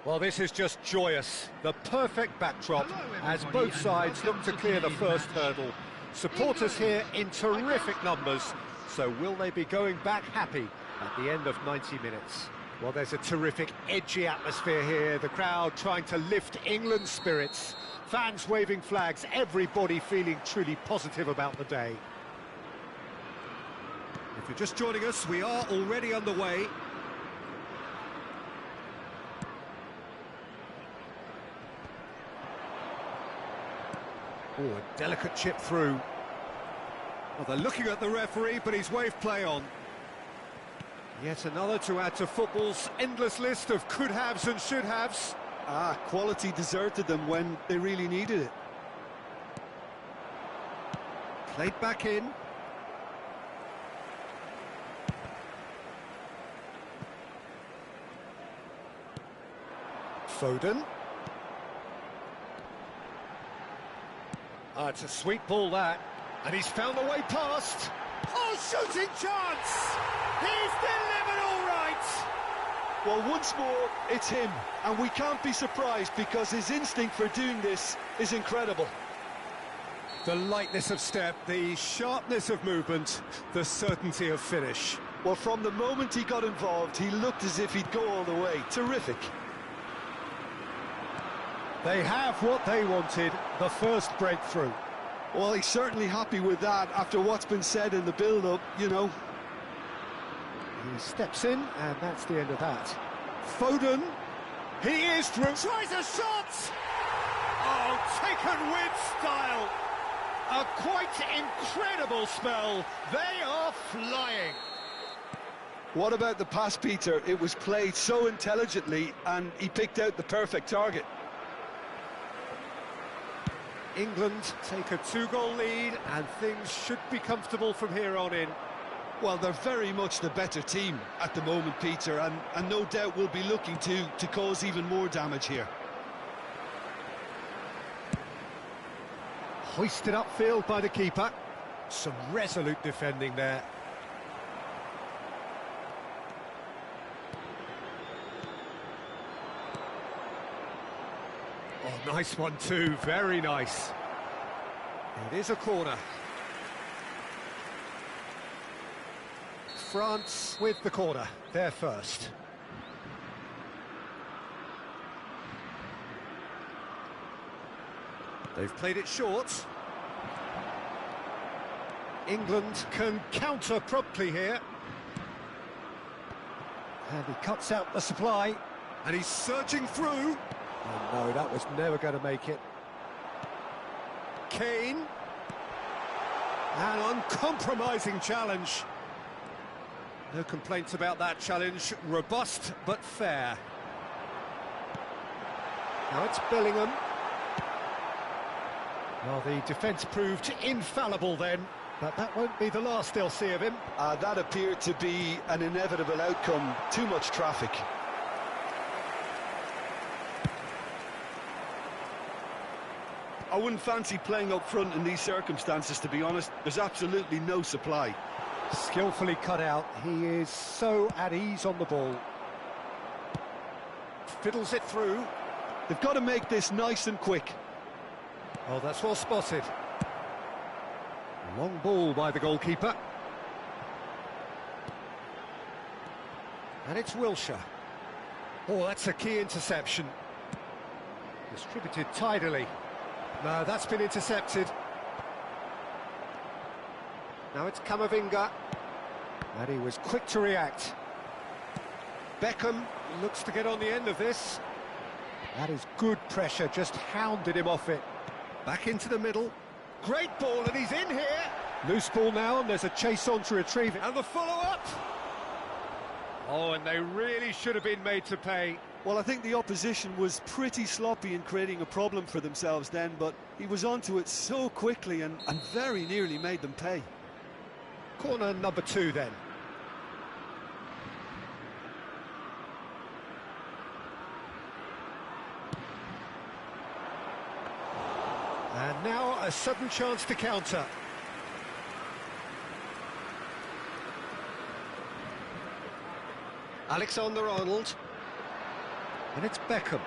Well, this is just joyous. The perfect backdrop as both sides look to clear the first hurdle. Supporters here in terrific numbers, so will they be going back happy at the end of 90 minutes? Well, there's a terrific edgy atmosphere here, the crowd trying to lift England's spirits, fans waving flags, everybody feeling truly positive about the day. If you're just joining us, we are already underway. Oh, a delicate chip through. Well, they're looking at the referee, but he's waved play on. Yet another to add to football's endless list of could-haves and should-haves. Quality deserted them when they really needed it. Played back in. Foden. It's a sweet ball, that. And he's found the way past. Oh, shooting chance! He's delivered all right! Well, once more, it's him. And we can't be surprised because his instinct for doing this is incredible. The lightness of step, the sharpness of movement, the certainty of finish. Well, from the moment he got involved, he looked as if he'd go all the way. Terrific. They have what they wanted, the first breakthrough. Well, he's certainly happy with that after what's been said in the build-up, you know. He steps in, and that's the end of that. Foden, he is through. Tries a shot! Oh, taken with style. A quite incredible spell. They are flying. What about the pass, Peter? It was played so intelligently, and he picked out the perfect target. England take a 2-goal lead, and things should be comfortable from here on in. Well, they're very much the better team at the moment, Peter, and no doubt will be looking to cause even more damage here. Hoisted upfield by the keeper. Some resolute defending there. Oh, nice one too, very nice. It is a corner. France with the corner, they're first. They've played it short. England can counter promptly here. And he cuts out the supply. And he's surging through. Oh no, that was never going to make it. Kane. An uncompromising challenge. No complaints about that challenge. Robust but fair. Now it's Bellingham. Well, the defence proved infallible then, but that won't be the last they'll see of him. That appeared to be an inevitable outcome. Too much traffic. I wouldn't fancy playing up front in these circumstances, to be honest. There's absolutely no supply. Skillfully cut out. He is so at ease on the ball. Fiddles it through. They've got to make this nice and quick. Oh, that's well spotted. Long ball by the goalkeeper. And it's Wilshere. Oh, that's a key interception. Distributed tidily. No, that's been intercepted. Now it's Camavinga. And he was quick to react. Beckham looks to get on the end of this. That is good pressure, just hounded him off it. Back into the middle. Great ball, and he's in here. Loose ball now, and there's a chase on to retrieve it. And the follow-up. Oh, and they really should have been made to pay. Well, I think the opposition was pretty sloppy in creating a problem for themselves then, but he was onto it so quickly and very nearly made them pay. Corner number 2 then. And now a sudden chance to counter. Alexander-Arnold. And it's Beckham.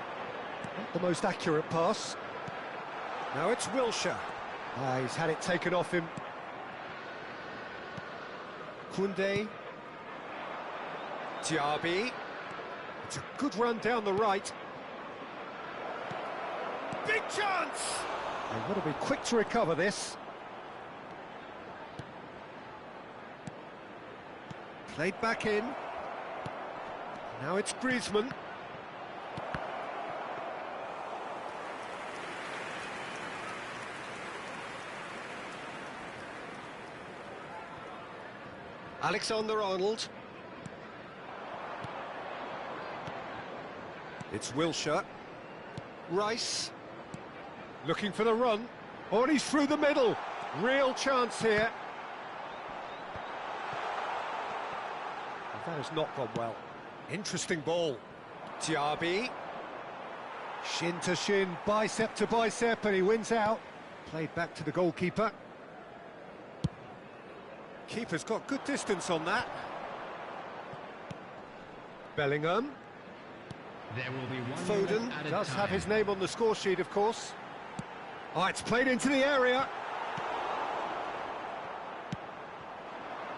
Not the most accurate pass. Now it's Wilshere. He's had it taken off him. Koundé. Diaby. It's a good run down the right. Big chance! They've got to be quick to recover this. Played back in. Now it's Griezmann. Alexander-Arnold. It's Wilshere. Rice. Looking for the run. Oh, and he's through the middle. Real chance here. That has not gone well. Interesting ball. Diaby. Shin to shin, bicep to bicep, and he wins out. Played back to the goalkeeper. Keeper's got good distance on that. Bellingham. There will be one Foden does have his name on the score sheet, of course. Oh, it's played into the area.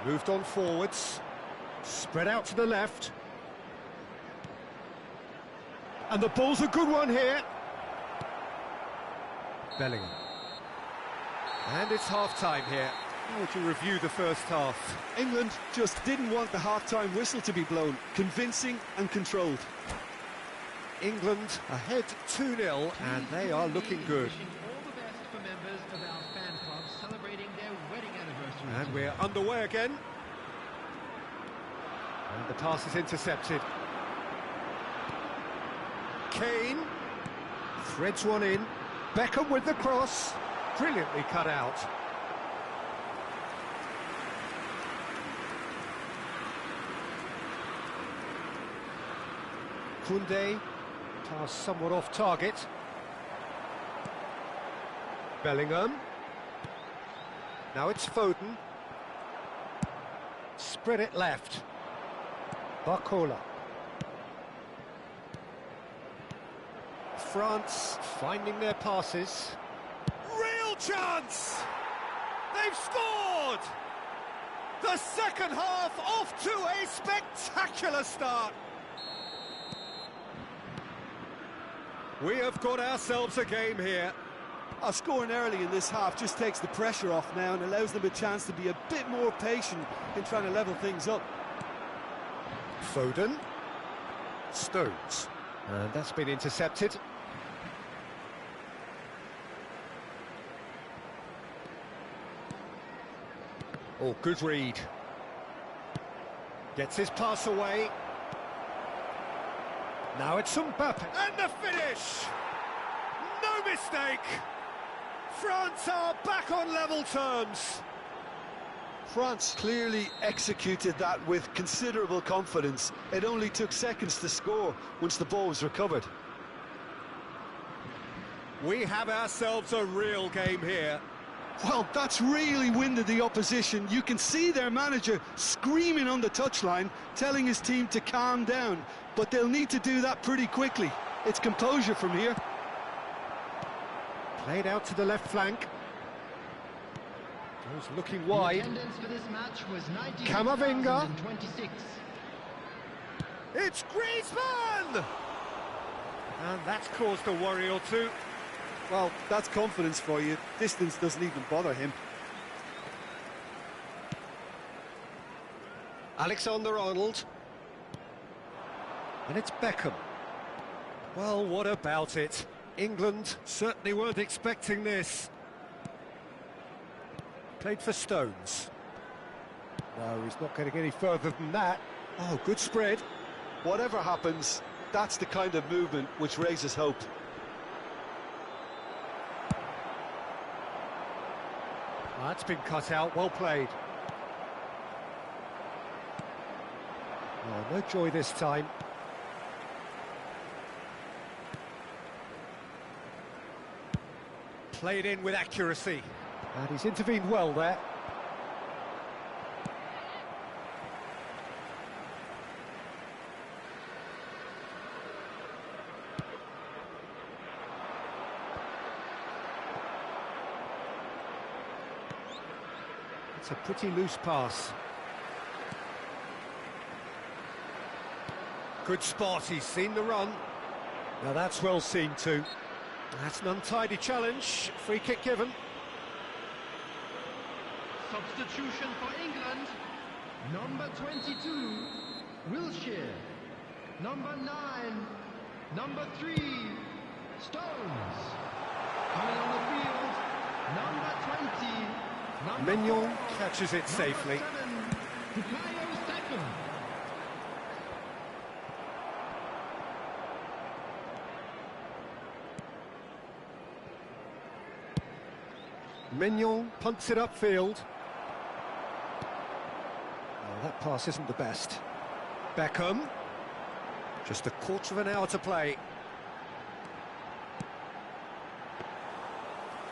Moved on forwards. Spread out to the left. And the ball's a good one here. Bellingham. And it's half-time here. How would you review the first half? England just didn't want the half-time whistle to be blown. Convincing and controlled. England ahead 2-0, and they are looking good. All the best for members of our fan club celebrating their wedding anniversary. And we're underway again. And the pass is intercepted. Kane threads one in. Beckham with the cross. Brilliantly cut out. Koundé, pass somewhat off target. Bellingham. Now it's Foden. Spread it left. Barcola. France finding their passes. Real chance! They've scored! The second half off to a spectacular start. We have got ourselves a game here. Scoring early in this half just takes the pressure off now and allows them a chance to be a bit more patient in trying to level things up. Foden. Stones. And that's been intercepted. Oh, good read. Gets his pass away. Now it's Mbappe. And the finish! No mistake! France are back on level terms. France clearly executed that with considerable confidence. It only took seconds to score once the ball was recovered. We have ourselves a real game here. Well, that's really winded the opposition. You can see their manager screaming on the touchline, telling his team to calm down. But they'll need to do that pretty quickly. It's composure from here. Played out to the left flank. Goes looking wide. Attendance for this match was Camavinga. 96,026. It's Griezmann! And that's caused a worry or two. Well, that's confidence for you. Distance doesn't even bother him. Alexander-Arnold. And it's Beckham. Well, what about it? England certainly weren't expecting this. Played for Stones. No, he's not getting any further than that. Oh, good spread. Whatever happens, that's the kind of movement which raises hope. That's been cut out, well played. Oh, no joy this time. Played in with accuracy. And he's intervened well there. It's a pretty loose pass. Good spot, he's seen the run. Now that's well seen too. That's an untidy challenge. Free kick given. Substitution for England. Number 22, Wilshere. Number 9, number 3, Stones. Coming on the field, number 20. Mignon catches it safely. Mignon punts it upfield. Oh, that pass isn't the best. Beckham. Just a quarter of an hour to play.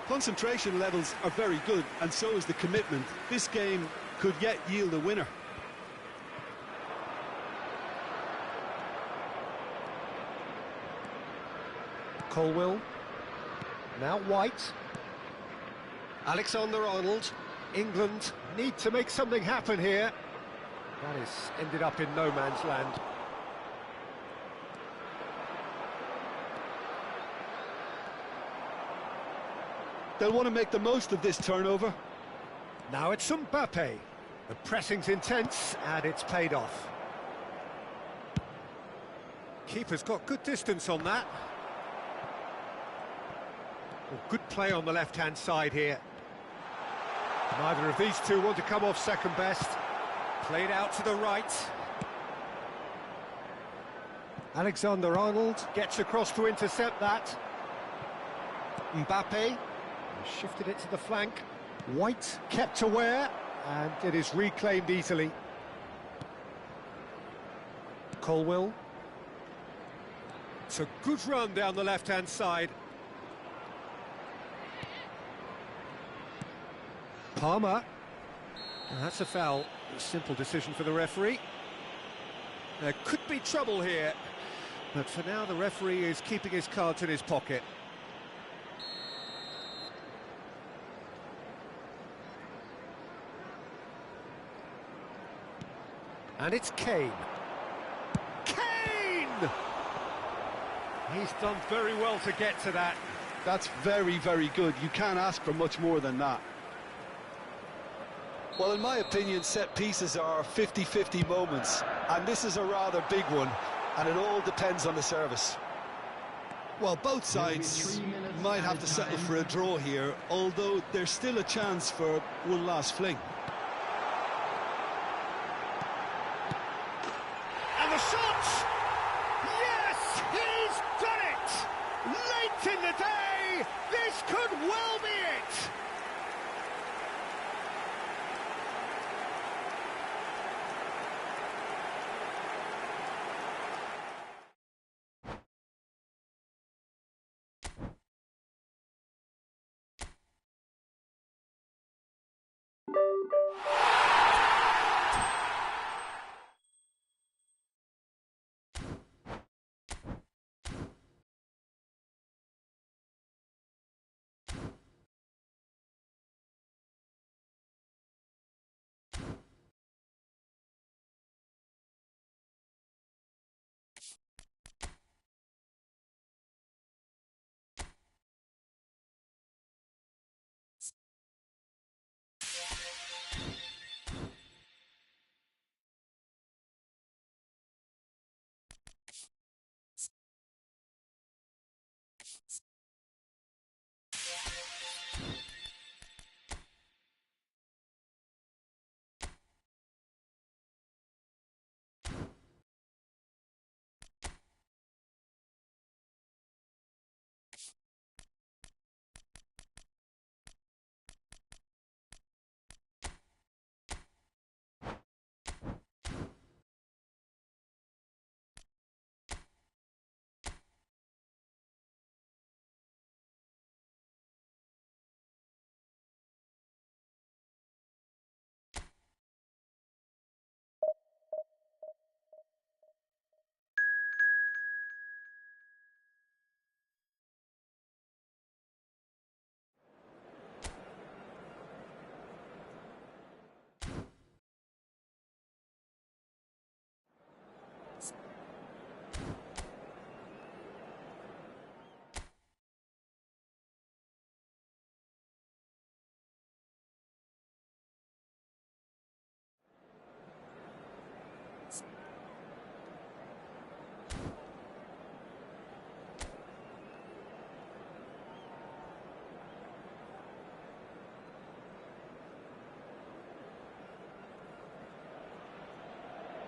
Concentration levels are very good, and so is the commitment. This game could yet yield a winner. Colwill. Now White. Alexander-Arnold. England need to make something happen here. That has ended up in no man's land. They'll want to make the most of this turnover. Now it's Mbappe. The pressing's intense, and it's paid off. Keeper's got good distance on that. Oh, good play on the left-hand side here. Neither of these two want to come off second best. Played out to the right. Alexander-Arnold gets across to intercept that. Mbappe shifted it to the flank. White kept aware, and it is reclaimed easily. Colwill. It's a good run down the left-hand side. Palmer. That's a foul. A simple decision for the referee. There could be trouble here. But for now, the referee is keeping his cards in his pocket. And it's Kane. Kane! He's done very well to get to that. That's very, very good. You can't ask for much more than that. Well, in my opinion, set pieces are 50-50 moments, and this is a rather big one, and it all depends on the service. Well, both sides might have to settle for a draw here, although there's still a chance for one last fling. And the shot! Yes, he's done it! Late in the day, this could well be it!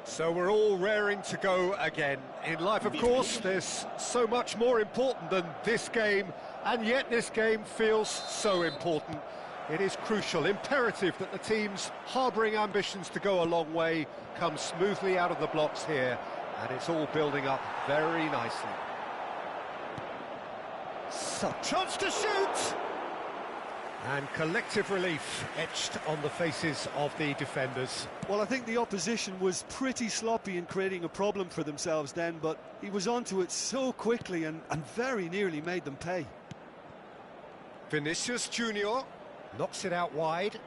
So we're all raring to go again. In life, of course, there's so much more important than this game, and yet this game feels so important. It is crucial, imperative that the teams harbouring ambitions to go a long way come smoothly out of the blocks here, and it's all building up very nicely. Chance to shoot! And collective relief etched on the faces of the defenders. Well, I think the opposition was pretty sloppy in creating a problem for themselves then, but he was onto it so quickly and very nearly made them pay. Vinicius Junior knocks it out wide.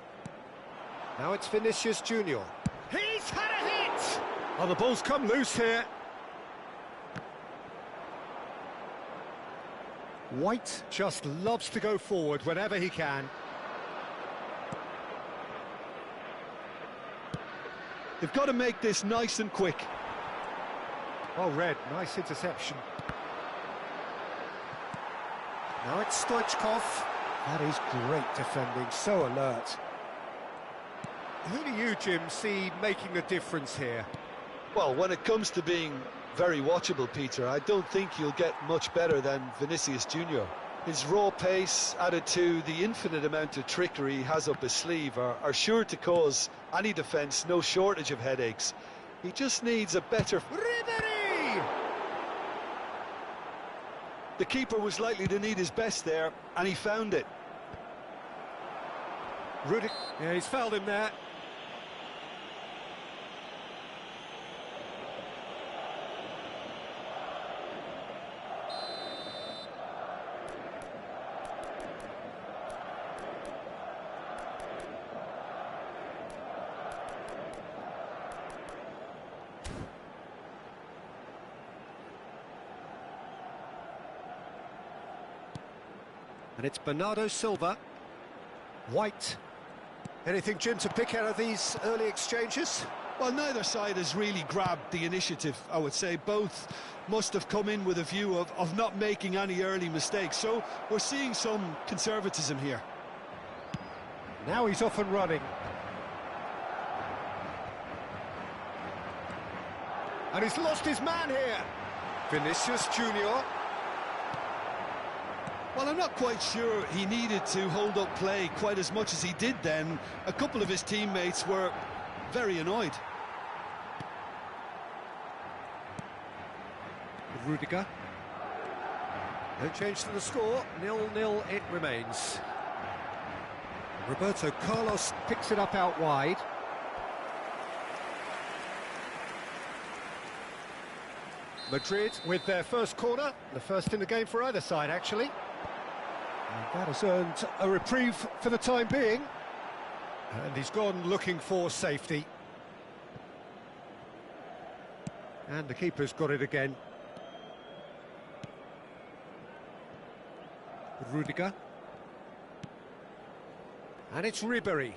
Now it's Vinicius Junior. He's had a hit! Oh, the ball's come loose here. White just loves to go forward whenever he can. They've got to make this nice and quick. Oh, Red, nice interception. Now it's Stoichkov. That is great defending, so alert. Who do you, Jim, see making the difference here? Well, when it comes to being very watchable, Peter, I don't think you'll get much better than Vinicius Junior. His raw pace, added to the infinite amount of trickery he has up his sleeve, are sure to cause any defence no shortage of headaches. He just needs a better... Ribery! The keeper was likely to need his best there, and he found it. Rudick, yeah, he's fouled him there. And it's Bernardo Silva. White. Anything, Jim, to pick out of these early exchanges? Well, neither side has really grabbed the initiative, I would say. Both must have come in with a view of not making any early mistakes. So we're seeing some conservatism here. Now he's off and running. And he's lost his man here. Vinicius Junior. Well, I'm not quite sure he needed to hold up play quite as much as he did then. A couple of his teammates were very annoyed. Rudiger. No change to the score. 0-0 it remains. Roberto Carlos picks it up out wide. Madrid with their first corner, the first in the game for either side, actually. And that has earned a reprieve for the time being. And he's gone looking for safety. And the keeper's got it again. Rudiger. And it's Ribery.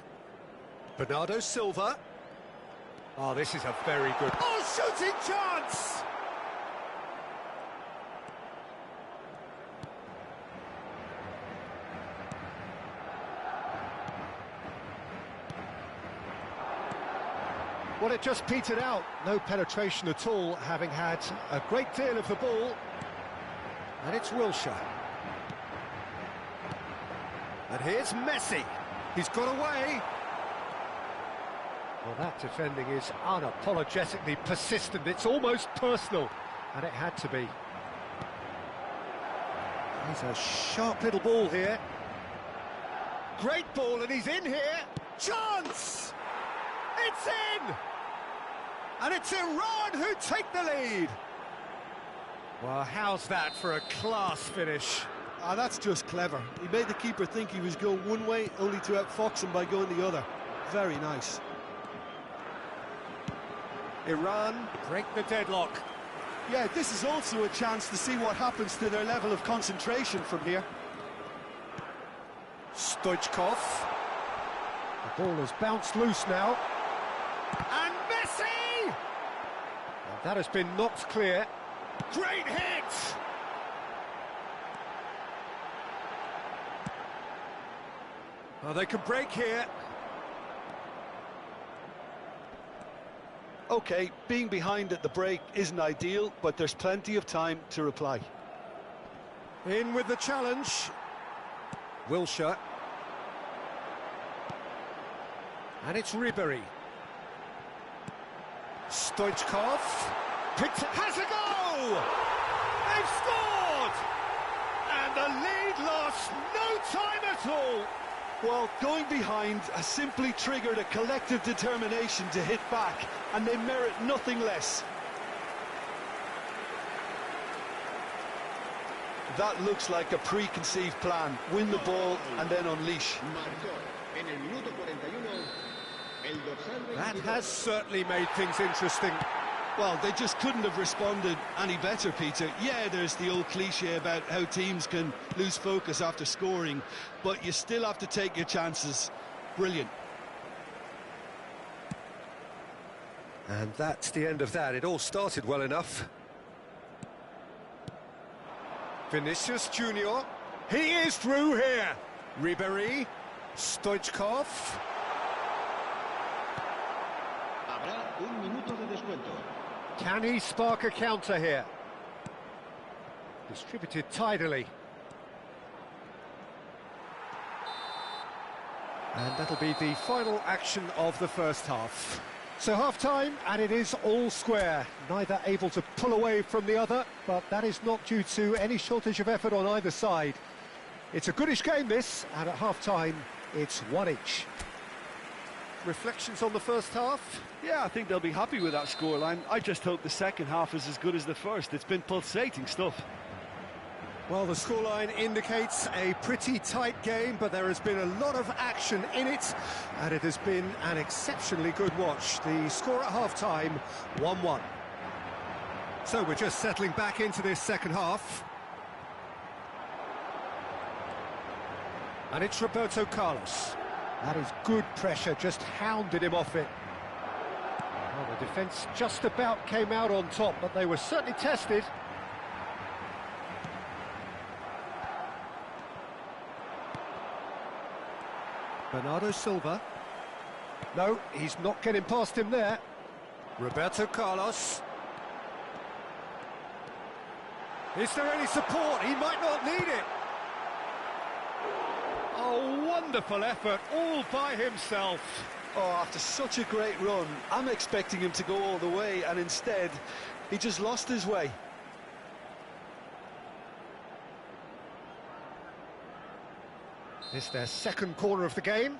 Bernardo Silva. Oh, this is a very good... Oh, shooting chance! Well, it just petered out. No penetration at all, having had a great deal of the ball. And it's Wilshere. And here's Messi. He's got away. Well, that defending is unapologetically persistent. It's almost personal. And it had to be. He's a sharp little ball here. Great ball, and he's in here. Chance! It's in! And it's Iran who take the lead. Well, how's that for a class finish? Ah, that's just clever. He made the keeper think he was going one way, only to outfox him by going the other. Very nice. Iran break the deadlock. Yeah, this is also a chance to see what happens to their level of concentration from here. Stoichkov. The ball has bounced loose now. And Messi! And that has been knocked clear. Great hit! Oh, they can break here. OK, being behind at the break isn't ideal, but there's plenty of time to reply. In with the challenge. Wilshere. And it's Ribery. Stoichkov. Has a goal! They've scored! And the lead lost no time at all. Well, going behind has simply triggered a collective determination to hit back, and they merit nothing less. That looks like a preconceived plan. Win the ball and then unleash. That has certainly made things interesting. Well, they just couldn't have responded any better, Peter. Yeah, there's the old cliche about how teams can lose focus after scoring, but you still have to take your chances. Brilliant. And that's the end of that. It all started well enough. Vinicius Junior. He is through here. Ribery. Stoichkov. Can he spark a counter here? Distributed tidily. And that'll be the final action of the first half. So half-time, and it is all square. Neither able to pull away from the other, but that is not due to any shortage of effort on either side. It's a goodish game, this, and at half-time, it's one each. Reflections on the first half? Yeah, I think they'll be happy with that scoreline. I just hope the second half is as good as the first. It's been pulsating stuff. Well, the scoreline indicates a pretty tight game, but there has been a lot of action in it, and it has been an exceptionally good watch. The score at half-time, 1-1. So we're just settling back into this second half. And it's Roberto Carlos. That is good pressure, just hounded him off it. Well, the defence just about came out on top, but they were certainly tested. Bernardo Silva. No, he's not getting past him there. Roberto Carlos. Is there any support? He might not need it. Oh, wonderful effort, all by himself. Oh, after such a great run, I'm expecting him to go all the way, and instead, he just lost his way. This is their second corner of the game.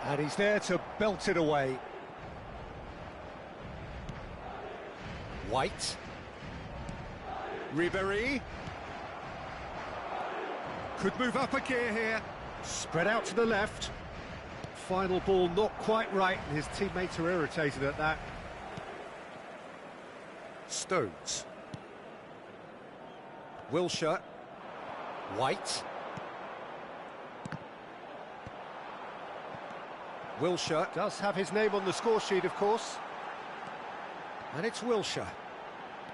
And he's there to belt it away. White. Ribéry. Could move up a gear here. Spread out to the left. Final ball not quite right, and his teammates are irritated at that. Stones. Wilshere. White. Wilshere does have his name on the score sheet, of course. And it's Wilshere.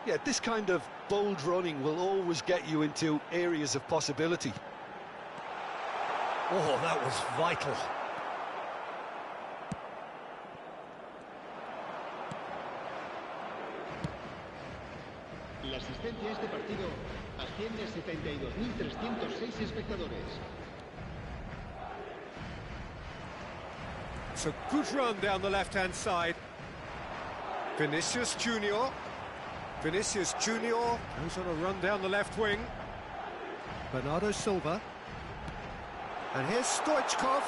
Yeah, this kind of bold running will always get you into areas of possibility. Oh, that was vital. La asistencia a este partido asciende a 72.306 espectadores. It's a good run down the left-hand side. Vinicius Junior. Vinicius Junior goes on a run down the left wing. Bernardo Silva. And here's Stoichkov.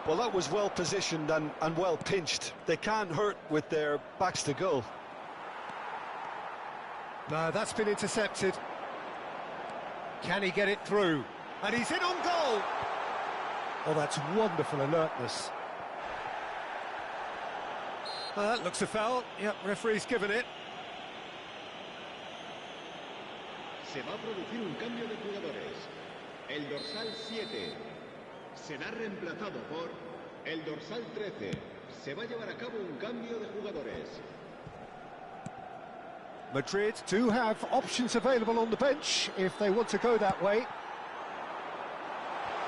Well, that was well positioned and well pinched. They can't hurt with their backs to goal. No, that's been intercepted. Can he get it through? And he's in on goal. Oh, that's wonderful alertness. That looks a foul. Yep, referee's given it. Se va a producir un cambio de jugadores. El dorsal 7 será reemplazado por el dorsal 13. Se va a llevar a cabo un cambio de jugadores. Madrid do have options available on the bench if they want to go that way.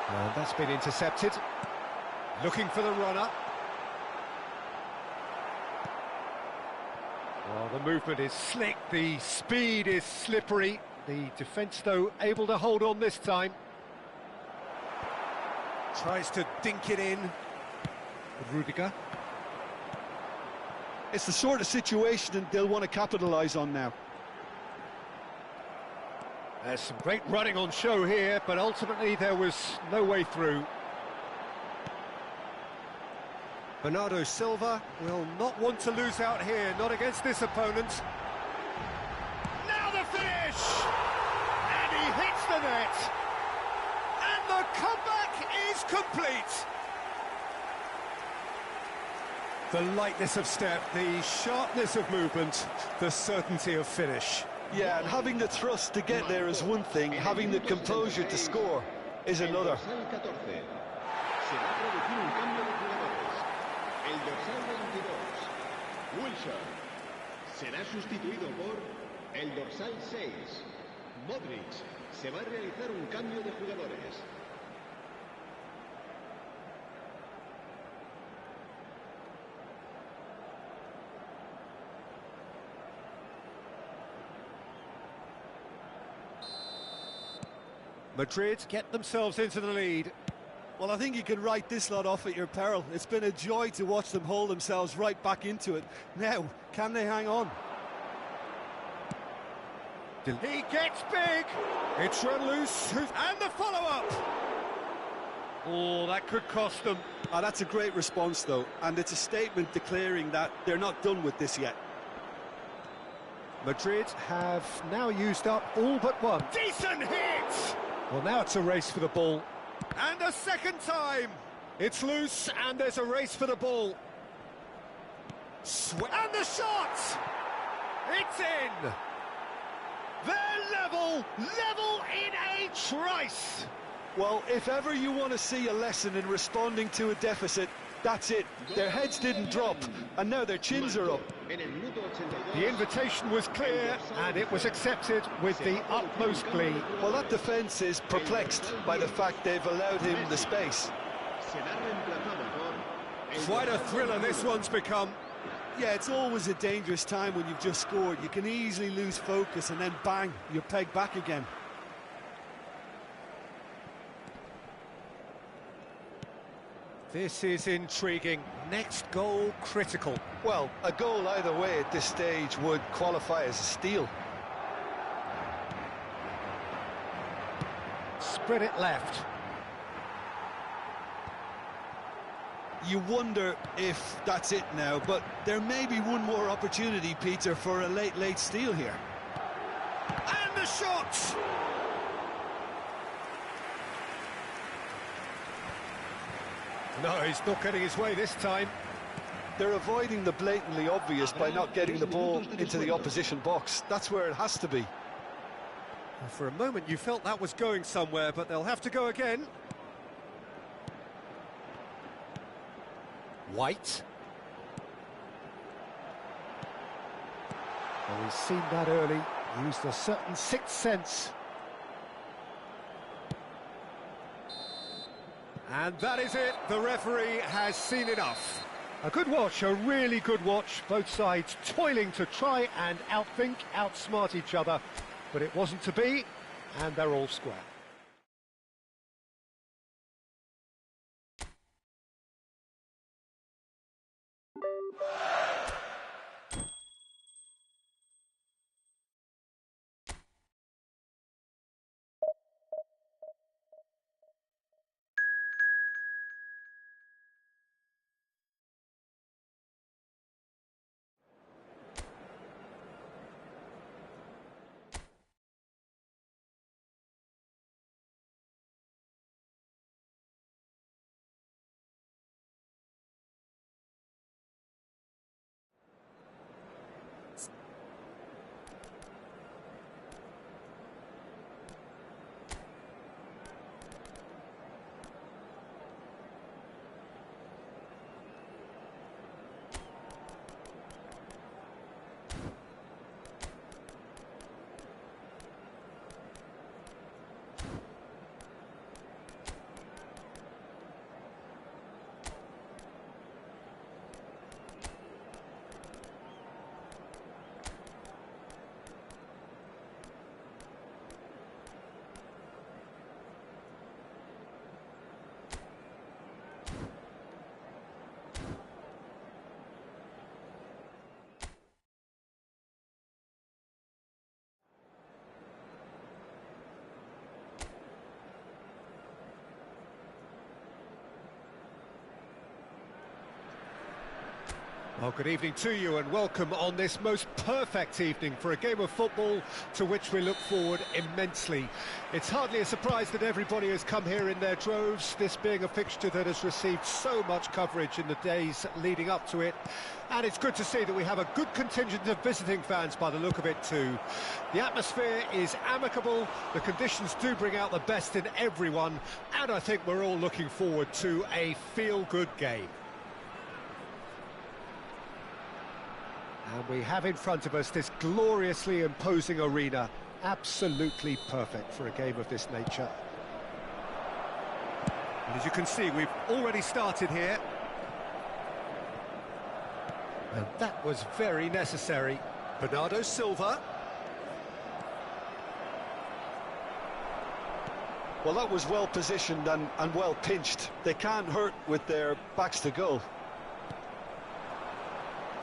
And that's been intercepted. Looking for the runner. Well, the movement is slick, the speed is slippery. The defence, though, able to hold on this time. Tries to dink it in. Rudiger. It's the sort of situation that they'll want to capitalise on now. There's some great running on show here, but ultimately there was no way through. Bernardo Silva will not want to lose out here, not against this opponent. Now the finish! And he hits the net! And the comeback is complete! The lightness of step, the sharpness of movement, the certainty of finish. Yeah, and having the thrust to get there is one thing, having the composure to score is another. El dorsal 22, Wilshere, será sustituido por el dorsal 6, Modric. Se va a realizar un cambio de jugadores. Madrid get themselves into the lead. Well, I think you can write this lot off at your peril. It's been a joy to watch them hold themselves right back into it. Now, can they hang on? He gets big. It's run loose. And the follow-up. Oh, that could cost them. Oh, that's a great response, though. And it's a statement declaring that they're not done with this yet. Madrid have now used up all but one. Decent hit! Well, now it's a race for the ball. And a second time! It's loose, and there's a race for the ball. And the shot! It's in! They're level in a trice! Well, if ever you want to see a lesson in responding to a deficit, that's it. Their heads didn't drop, and now their chins are up. The invitation was clear, and it was accepted with the utmost glee. Well, that defence is perplexed by the fact they've allowed him the space. Quite a thriller this one's become. Yeah, it's always a dangerous time when you've just scored. You can easily lose focus, and then bang, you're pegged back again. This is intriguing. Next goal critical. Well, a goal either way at this stage would qualify as a steal. Spread it left. You wonder if that's it now, but there may be one more opportunity, Peter, for a late steal here. And the shot! No, he's not getting his way this time. They're avoiding the blatantly obvious by not getting the ball into the opposition box. That's where it has to be. For a moment you felt that was going somewhere, but they'll have to go again. White. Well, he's seen that early, used a certain sixth sense. And that is it, the referee has seen enough. A good watch, a really good watch, both sides toiling to try and outthink, outsmart each other, but it wasn't to be, and they're all square. Well, good evening to you and welcome on this most perfect evening for a game of football to which we look forward immensely. It's hardly a surprise that everybody has come here in their droves, this being a fixture that has received so much coverage in the days leading up to it. And it's good to see that we have a good contingent of visiting fans by the look of it too. The atmosphere is amicable, the conditions do bring out the best in everyone, and I think we're all looking forward to a feel-good game. And we have in front of us this gloriously imposing arena, absolutely perfect for a game of this nature. And as you can see, we've already started here. And that was very necessary. Bernardo Silva. Well, that was well positioned and well pinched. They can't hurt with their backs to goal.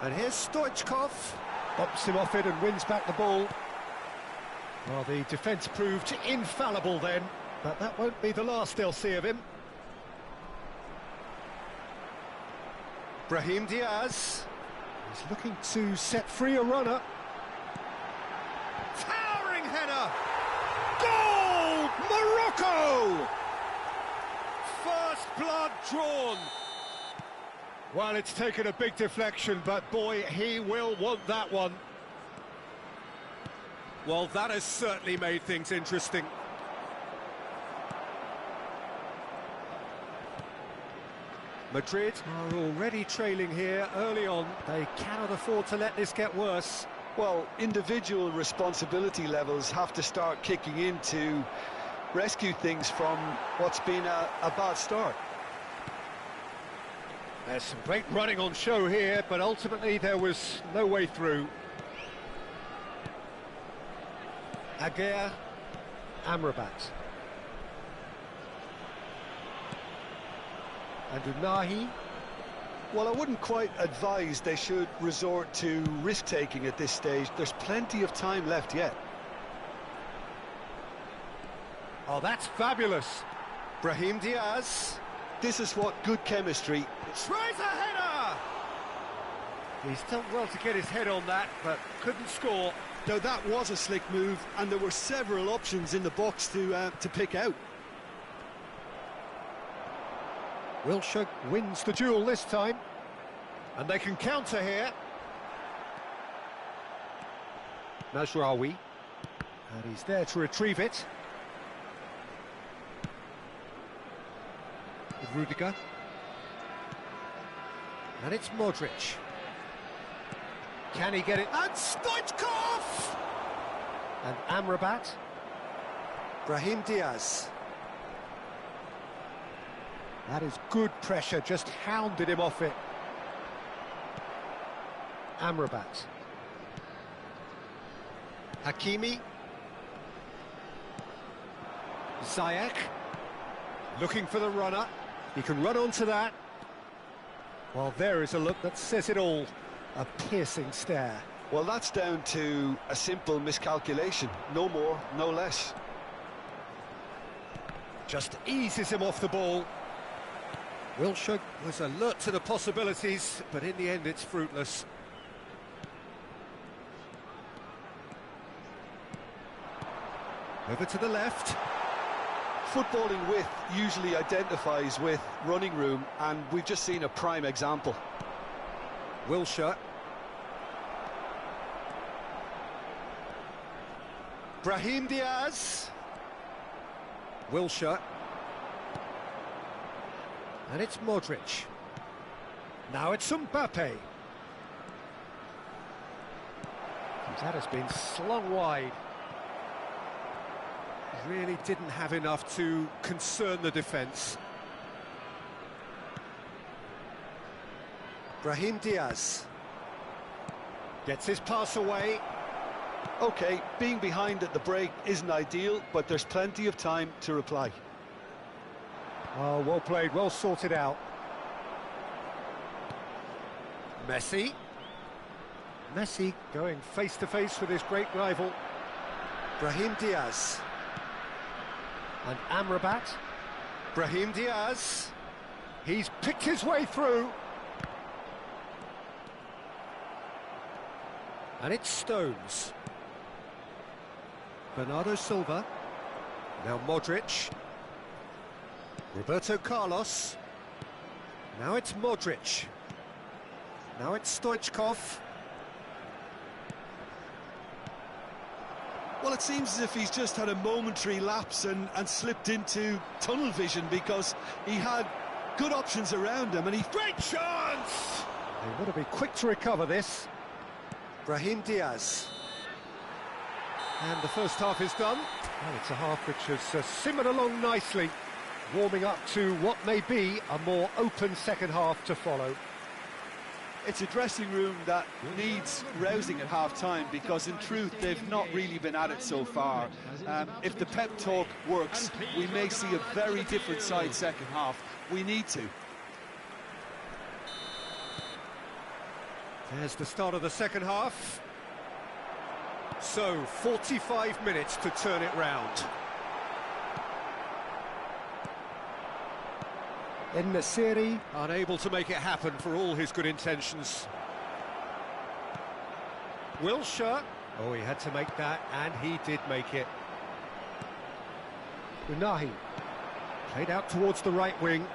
And here's Stoichkov, bumps him off it and wins back the ball. Well, the defence proved infallible then, but that won't be the last they'll see of him. Brahim Diaz, he's looking to set free a runner. Towering header! Goal! Morocco! First blood drawn. Well, it's taken a big deflection, but boy, he will want that one. Well, that has certainly made things interesting. Madrid are already trailing here early on. They cannot afford to let this get worse. Well, individual responsibility levels have to start kicking in to rescue things from what's been a bad start. There's some great running on show here, but ultimately there was no way through. Aguirre, Amrabat. And Unahi. Well, I wouldn't quite advise they should resort to risk-taking at this stage. There's plenty of time left yet. Oh, that's fabulous. Brahim Diaz. This is what good chemistry... Tries a header! He's done well to get his head on that, but couldn't score. Though that was a slick move, and there were several options in the box to pick out. Wilshere wins the duel this time, and they can counter here. Najraoui, and he's there to retrieve it. Rudiger, and it's Modric. Can he get it? And Stoichkov! And Amrabat. Brahim Diaz. That is good pressure, just hounded him off it. Amrabat. Hakimi. Ziyech. Looking for the runner. He can run onto that. Well, there is a look that says it all. A piercing stare. Well, that's down to a simple miscalculation. No more, no less. Just eases him off the ball. Wilshere was alert to the possibilities, but in the end it's fruitless. Over to the left. Footballing width usually identifies with running room, and we've just seen a prime example. Wilshere. Brahim Diaz. Wilshere. And it's Modric. Now it's Mbappe. That has been slung wide. Really didn't have enough to concern the defence. Brahim Diaz gets his pass away. OK, being behind at the break isn't ideal, but there's plenty of time to reply. Oh, well played, well sorted out. Messi. Messi going face-to-face with his great rival. Brahim Diaz. And Amrabat. Brahim Diaz. He's picked his way through. And it's Stones. Bernardo Silva. Now Modric. Roberto Carlos. Now it's Modric. Now it's Stoichkov. Well, it seems as if he's just had a momentary lapse and slipped into tunnel vision, because he had good options around him and he... Great chance! They want to be quick to recover this. Brahim Diaz. And the first half is done. And it's a half which has simmered along nicely, warming up to what may be a more open second half to follow. It's a dressing room that needs rousing at half-time, because in truth they've not really been at it so far. If the pep talk works, we may see a very different side second half. We need to. There's the start of the second half. So, 45 minutes to turn it round. En-Nesyri unable to make it happen for all his good intentions. Wilshere. Oh, he had to make that, and he did make it. Unahi. Played out towards the right wing.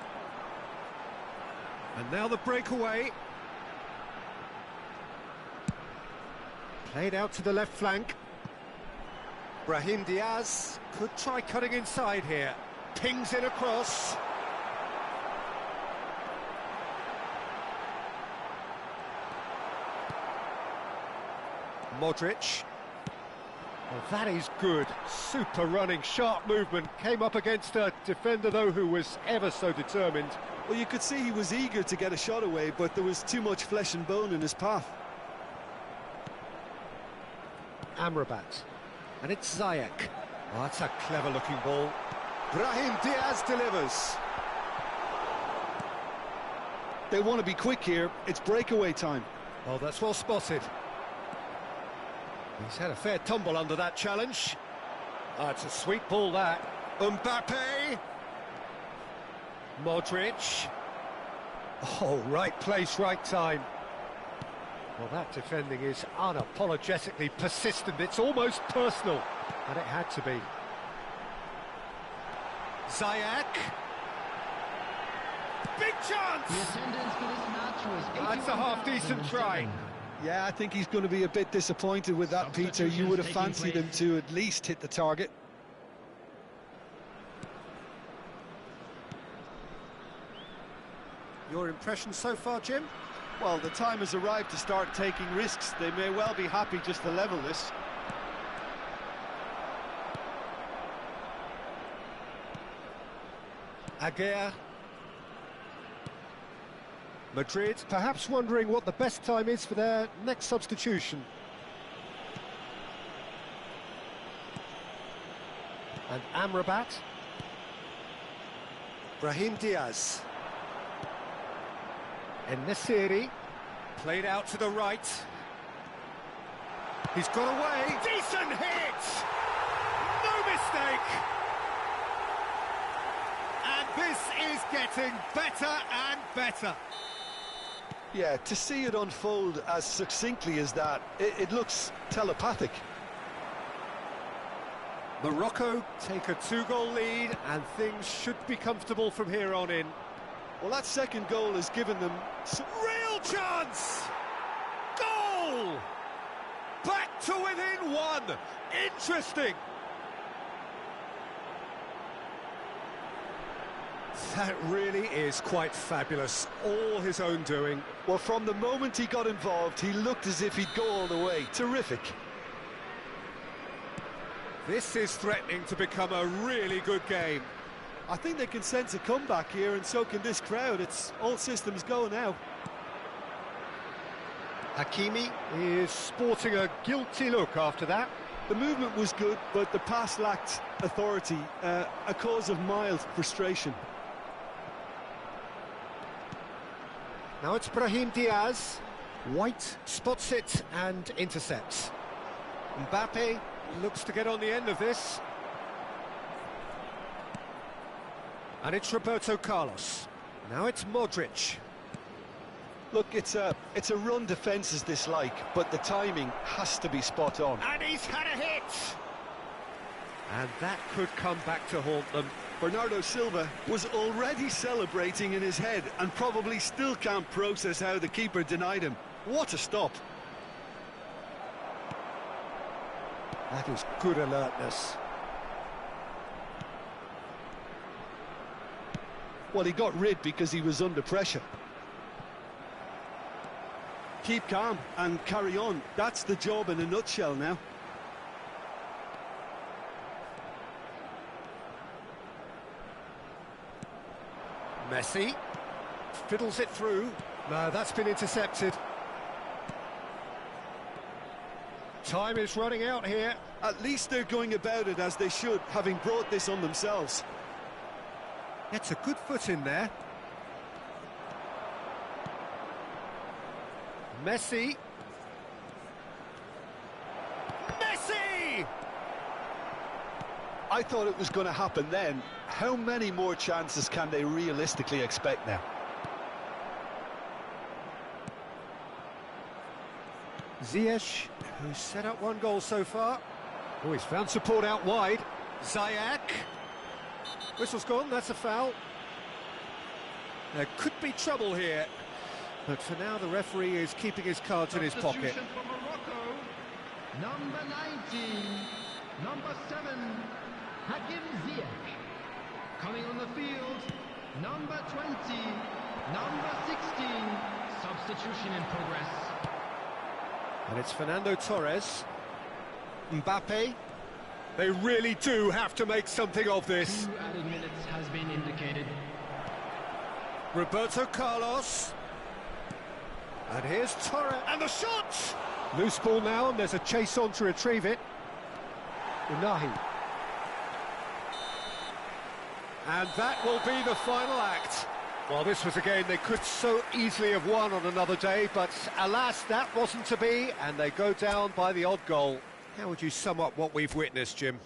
And now the breakaway. Played out to the left flank. Brahim Diaz could try cutting inside here. Pings it across. Modric. Well, that is good. Super running, sharp movement. Came up against a defender, though, who was ever so determined. Well, you could see he was eager to get a shot away, but there was too much flesh and bone in his path. Amrabat. And it's Ziyech. Oh, that's a clever-looking ball. Brahim Diaz delivers. They want to be quick here. It's breakaway time. Oh, that's well spotted. He's had a fair tumble under that challenge. Oh, it's a sweet ball, that. Mbappe. Modric. Oh, right place, right time. Well, that defending is unapologetically persistent. It's almost personal. And it had to be. Ziyech. Big chance! The attendance for this match was That's a half-decent try. Yeah, I think he's going to be a bit disappointed with that, Peter. You would have fancied him to at least hit the target. Your impression so far, Jim? Well, the time has arrived to start taking risks. They may well be happy just to level this. Aguirre. Madrid perhaps wondering what the best time is for their next substitution. And Amrabat. Brahim Diaz. En-Nesyri. Played out to the right. He's got away. Decent hit! No mistake! And this is getting better and better. Yeah, to see it unfold as succinctly as that, it looks telepathic. Morocco take a 2-goal lead, and things should be comfortable from here on in. Well, that second goal has given them some Real chance! Goal! Back to within one! Interesting! That really is quite fabulous. All his own doing. Well, from the moment he got involved, he looked as if he'd go all the way. Terrific. This is threatening to become a really good game. I think they can sense a comeback here, and so can this crowd. It's all systems go now. Hakimi is sporting a guilty look after that. The movement was good, but the pass lacked authority, a cause of mild frustration. Now it's Brahim Diaz. White spots it and intercepts. Mbappe looks to get on the end of this. And it's Roberto Carlos. Now it's Modric. Look, it's a run defence is dislike, but the timing has to be spot on. And he's had a hit! And that could come back to haunt them. Bernardo Silva was already celebrating in his head and probably still can't process how the keeper denied him. What a stop. That is good alertness. Well, he got rid because he was under pressure. Keep calm and carry on. That's the job in a nutshell now. Messi fiddles it through. No, that's been intercepted. Time is running out here. At least they're going about it as they should, having brought this on themselves. It's a good foot in there. Messi. Messi! I thought it was going to happen then. How many more chances can they realistically expect now? Ziyech, who's set up one goal so far. Oh, he's found support out wide. Ziyech. Whistle's gone, that's a foul. There could be trouble here, but for now the referee is keeping his cards in his pocket. Substitution for Morocco. Number 19, number 7, Hakim Ziyech. Coming on the field, number 20, number 16. Substitution in progress. And it's Fernando Torres. Mbappe. They really do have to make something of this. 2 added minutes has been indicated. Roberto Carlos. And here's Torres. And the shot! Loose ball now, and there's a chase on to retrieve it. Unahi. And that will be the final act. Well, this was a game they could so easily have won on another day, but alas, that wasn't to be, and they go down by the odd goal. How would you sum up what we've witnessed, Jim?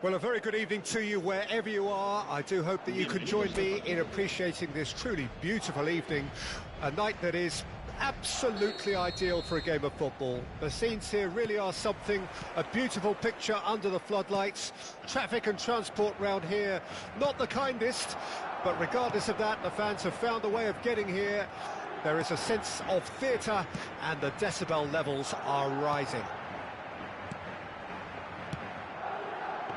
Well, a very good evening to you wherever you are. I do hope that you can join me in appreciating this truly beautiful evening, a night that is absolutely ideal for a game of football. The scenes here really are something, a beautiful picture under the floodlights. Traffic and transport round here, not the kindest, but regardless of that, the fans have found a way of getting here. There is a sense of theatre, and the decibel levels are rising.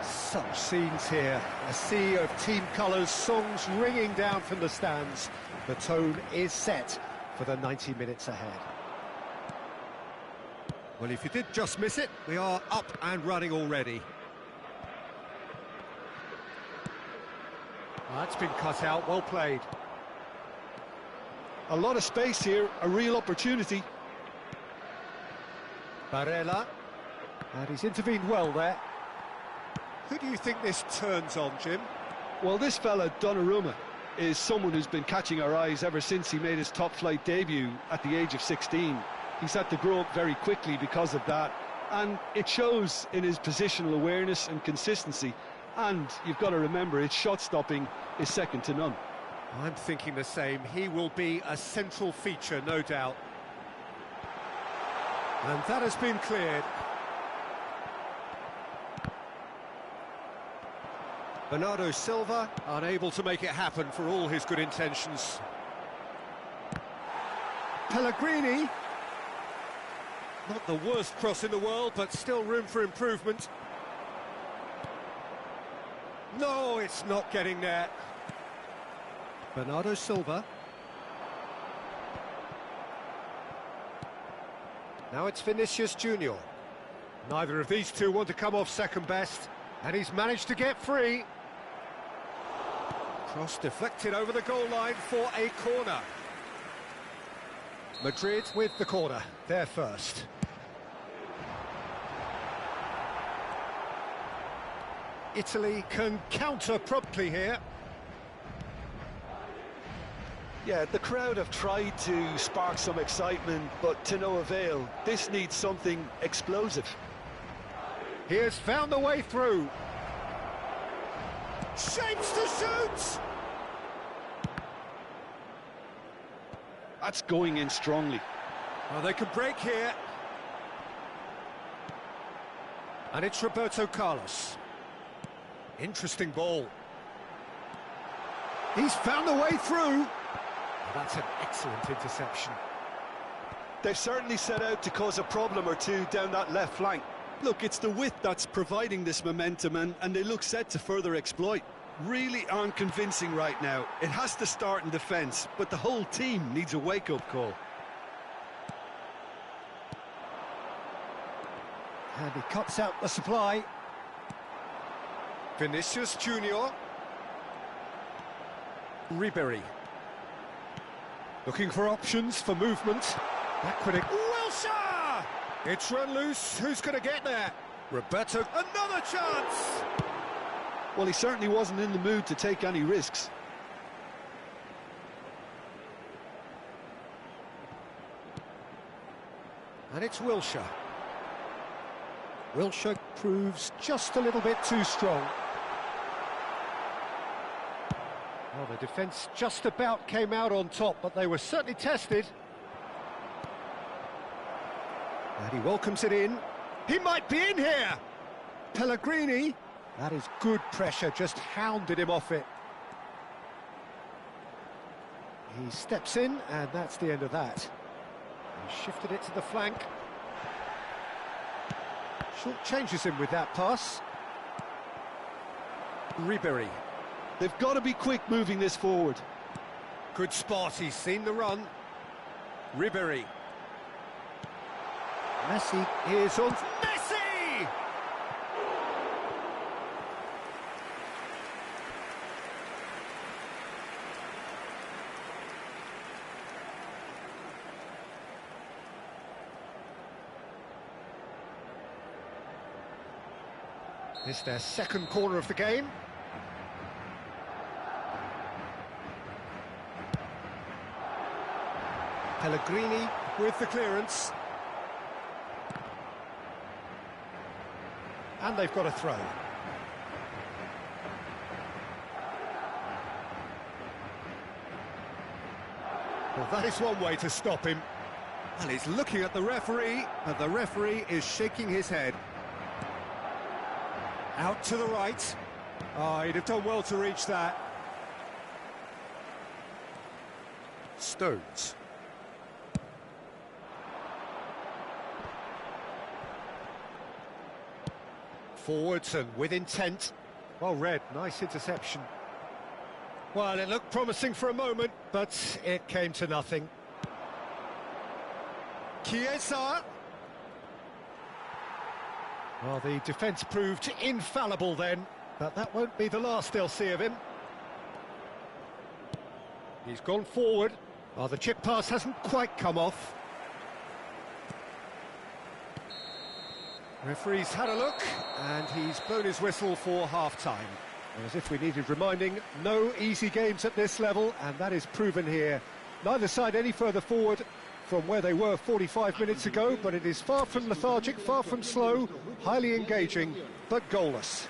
Such scenes here, a sea of team colours, songs ringing down from the stands. The tone is set for the 90 minutes ahead. Well, if you did just miss it, we are up and running already. That's been cut out, well played. A lot of space here, a real opportunity. Barella, and he's intervened well there. Who do you think this turns on, Jim? Well, this fella, Donnarumma, is someone who's been catching our eyes ever since he made his top-flight debut at the age of 16. He's had to grow up very quickly because of that, and it shows in his positional awareness and consistency. And you've got to remember, his shot-stopping is second to none. I'm thinking the same. He will be a central feature, no doubt. And that has been cleared. Bernardo Silva unable to make it happen for all his good intentions. Pellegrini. Not the worst cross in the world, but still room for improvement. No, it's not getting there. Bernardo Silva. Now it's Vinicius Junior. Neither of these two want to come off second best, and he's managed to get free. Cross deflected over the goal line for a corner. Madrid with the corner, they're first. Italy can counter promptly here. Yeah, the crowd have tried to spark some excitement, but to no avail. This needs something explosive. He has found the way through. Shapes to shoot! That's going in strongly. Oh, they can break here. And it's Roberto Carlos. Interesting ball. He's found the way through. Oh, that's an excellent interception. They've certainly set out to cause a problem or two down that left flank. Look, it's the width that's providing this momentum, and they look set to further exploit. Really aren't convincing right now. It has to start in defence, but the whole team needs a wake-up call. And he cuts out the supply. Vinicius Junior. Ribery. Looking for options for movement. Backward. Wilshere! It's run loose. Who's going to get there? Roberto. Another chance! Well, he certainly wasn't in the mood to take any risks. And it's Wilshere. Wilshere proves just a little bit too strong. Well, the defence just about came out on top, but they were certainly tested. And he welcomes it in. He might be in here! Pellegrini. That is good pressure, just hounded him off it. He steps in, and that's the end of that. He shifted it to the flank. Short changes him with that pass. Ribery. They've got to be quick moving this forward. Good spot, he's seen the run. Ribery. Messi is on... Messi! It's their second corner of the game. Pellegrini with the clearance. And they've got a throw. Well, that is one way to stop him. And he's looking at the referee, and the referee is shaking his head. Out to the right. Oh, he'd have done well to reach that. Stones. Forwards and with intent. Well read, nice interception. Well, it looked promising for a moment, but it came to nothing. Chiesa. Well, the defence proved infallible then, but that won't be the last they'll see of him. He's gone forward. Well, the chip pass hasn't quite come off. Referee's had a look, and he's blown his whistle for half-time. As if we needed reminding, no easy games at this level, and that is proven here. Neither side any further forward from where they were 45 minutes ago, but it is far from lethargic, far from slow, highly engaging, but goalless.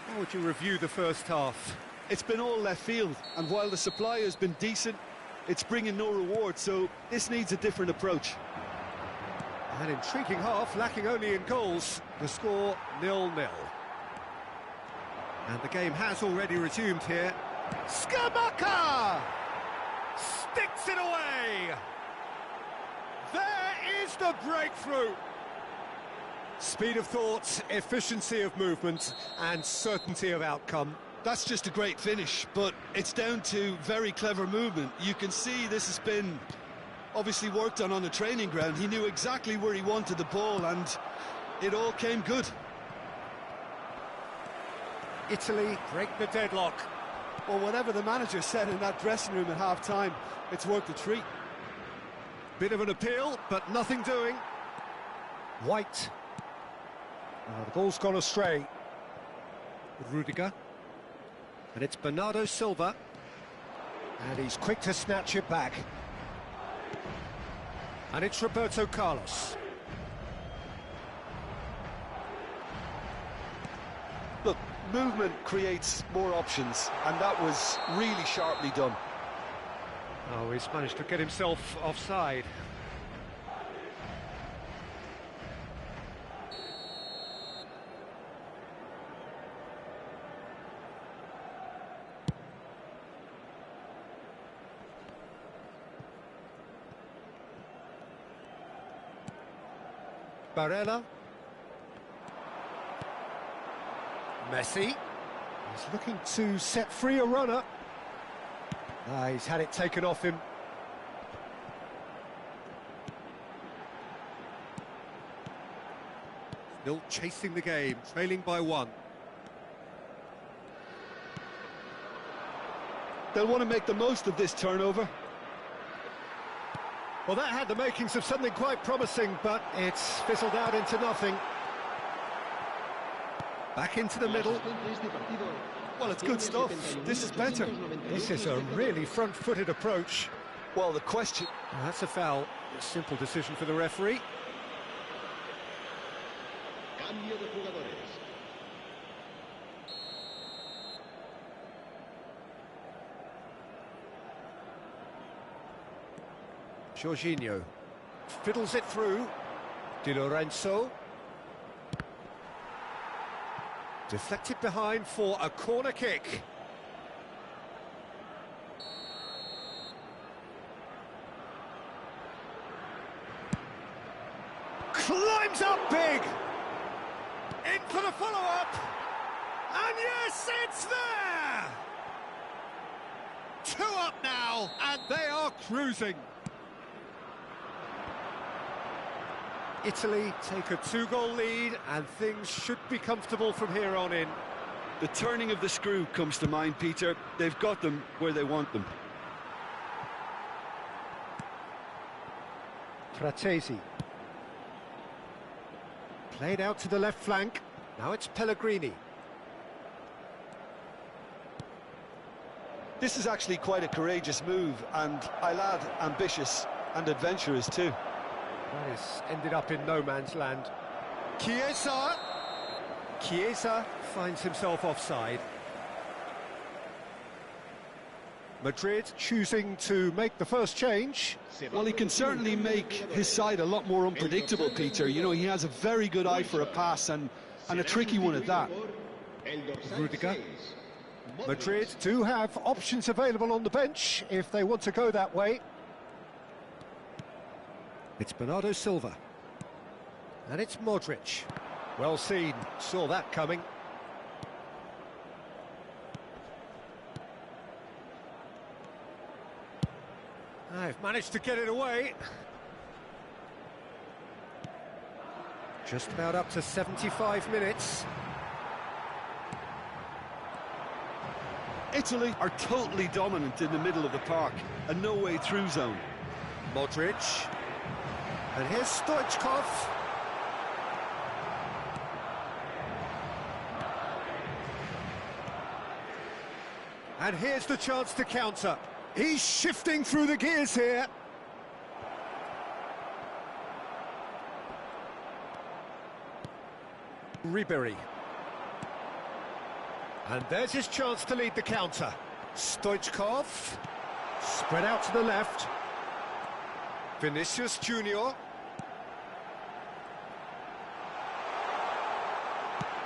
How would you review the first half? It's been all left field, and while the supply has been decent, it's bringing no reward, so this needs a different approach. An intriguing half, lacking only in goals. The score 0-0. And the game has already resumed here. Skamaka! Sticks it away! There is the breakthrough! Speed of thought, efficiency of movement, and certainty of outcome. That's just a great finish, but it's down to very clever movement. You can see this has been obviously worked on the training ground. He knew exactly where he wanted the ball, and it all came good. Italy break the deadlock. Well, whatever the manager said in that dressing room at half-time, it's worth the treat. Bit of an appeal, but nothing doing. White. The ball's gone astray. Rudiger. And it's Bernardo Silva. And he's quick to snatch it back. And it's Roberto Carlos. Look, movement creates more options, and that was really sharply done. Oh, he's managed to get himself offside. Barella. Messi. He's looking to set free a runner. He's had it taken off him. Still chasing the game, trailing by 1. They'll want to make the most of this turnover. Well, that had the makings of something quite promising, but it's fizzled out into nothing. Back into the middle. Well, it's good stuff. This is better. This is a really front-footed approach. Well, the question... That's a foul. A simple decision for the referee. Cambio de jugadores. Jorginho fiddles it through. Di Lorenzo. Deflected behind for a corner kick. Climbs up big. In for the follow-up. And yes, it's there! 2 up now, and they are cruising. Italy take a 2-goal lead, and things should be comfortable from here on in. The turning of the screw comes to mind, Peter. They've got them where they want them. Fratesi. Played out to the left flank. Now it's Pellegrini. This is actually quite a courageous move, and I'll add ambitious and adventurous too. That has ended up in no man's land. Chiesa. Chiesa finds himself offside. Madrid choosing to make the first change. Well, he can certainly make his side a lot more unpredictable, Peter. You know, he has a very good eye for a pass, and a tricky one at that. Rudiger. Madrid do have options available on the bench if they want to go that way. It's Bernardo Silva. And it's Modric. Well seen, saw that coming. I've managed to get it away. Just about up to 75 minutes. Italy are totally dominant in the middle of the park, a no-way through zone. Modric. And here's Stoichkov. And here's the chance to counter. He's shifting through the gears here. Ribery. And there's his chance to lead the counter. Stoichkov. Spread out to the left. Vinicius Junior.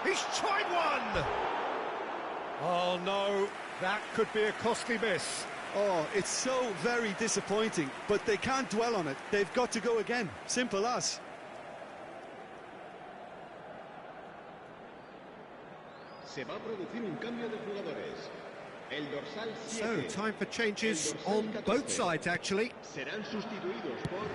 He's tried one! Oh no, that could be a costly miss. Oh, it's so very disappointing, but they can't dwell on it. They've got to go again. Simple as. Se va a producir un cambio de jugadores. El dorsal 7. So, time for changes on both sides, actually. Serán sustituidos por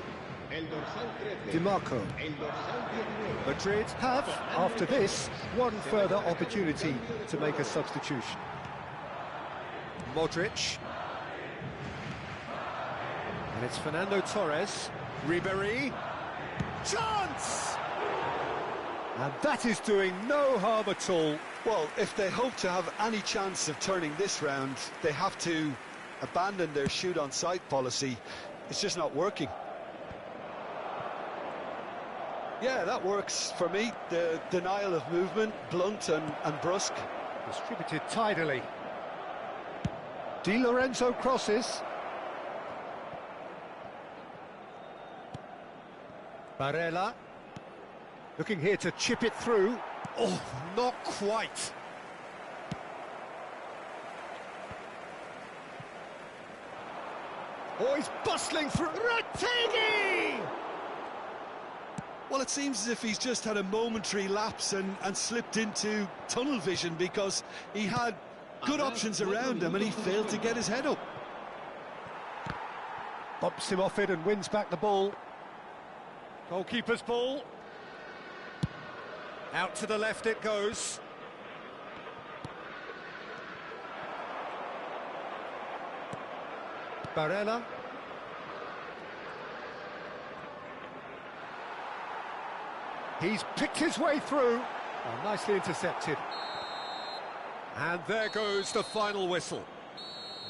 el dorsal 13. Di Marco. El dorsal 19. Madrid have, after this, one further opportunity to make a substitution. Modric. And it's Fernando Torres. Ribery. Chance! And that is doing no harm at all. Well, if they hope to have any chance of turning this round, they have to abandoned their shoot-on-sight policy. It's just not working. Yeah, that works for me. The denial of movement, blunt and brusque. Distributed tidily. Di Lorenzo crosses. Barella. Looking here to chip it through. Oh, not quite. Oh, he's bustling through. Retegui! Well, it seems as if he's just had a momentary lapse and slipped into tunnel vision, because he had good options around him and he failed to get his head up. Bumps him off it and wins back the ball. Goalkeeper's ball. Out to the left it goes. Barella. He's picked his way through. Oh, nicely intercepted. And there goes the final whistle.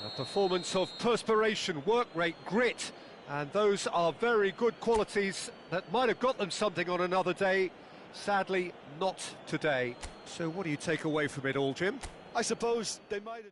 A performance of perspiration, work rate, grit, and those are very good qualities that might have got them something on another day. Sadly, not today. So what do you take away from it all, Jim? I suppose they might have...